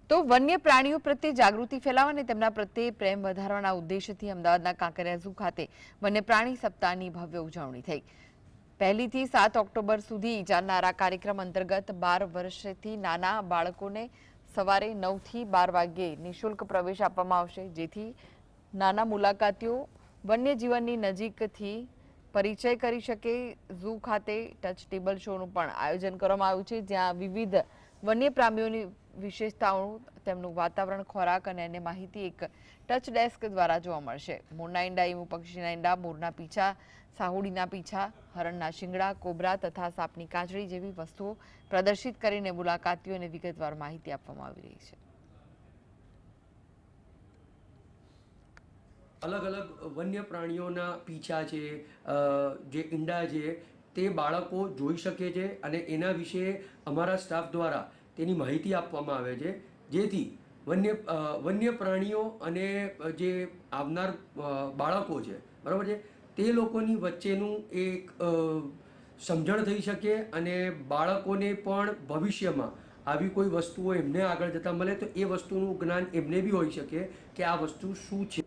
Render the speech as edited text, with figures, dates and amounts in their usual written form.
તો વન્ય પ્રાણીઓ પ્રત્યે જાગૃતિ ફેલાવવા અને તેમના પ્રત્યે પ્રેમ વધારવાના ઉદ્દેશથી અમદાવાદના કાંકરિયા ઝૂ ખાતે વન્ય પ્રાણી સપ્તાહની ભવ્ય ઉજવણી થઈ। 1 થી 7 ઓક્ટોબર સુધી ચાલનારા કાર્યક્રમ અંતર્ગત 12 વર્ષથી નાના બાળકોને સવારે 9 થી 12 વાગ્યે નિઃશુલ્ક પ્રવેશ આપવામાં આવશે, જેથી નાના મુલાકાતીઓ વન્યજીવનની નજીકથી પરિચય કરી શકે। ઝૂ ખાતે ટચ ટેબલ શોનું પણ આયોજન કરવામાં આવ્યું છે, જ્યાં વિવિધ વન્ય પ્રાણીઓની વિશેષતાઓ, તેમનું વાતાવરણ, ખોરાક અને અન્ય માહિતી એક ટચ ડેસ્ક દ્વારા જોવા મળશે। મોરના ઈંડા, ઈમુ પક્ષીના ઈંડા, મોરના પીંછા, સાહુડીના પીંછા, હરણના શિંગડા, કોબરા તથા સાપની કાંચળી જેવી વસ્તુઓ પ્રદર્શિત કરીને મુલાકાતીઓને વિગતવાર માહિતી આપવામાં આવી રહી છે। अलग अलग वन्य प्राणीओना पीछा है, जे ईंडा है ते बाळको जोई शके छे अने एना विषे अमारा स्टाफ द्वारा तेनी माहिती आपवामां आवे छे, जेथी वन्य प्राणीओ अने जे आवनार बाळको छे, बराबर छे, ते लोकोनी वच्चेनुं एक समझण थई शके अने बाळकोने पण भविष्यमां આવી કોઈ વસ્તુઓ એમને આગળ જતા મળે તો એ વસ્તુનું જ્ઞાન એમને બી હોઈ શકે કે આ વસ્તુ શું છે।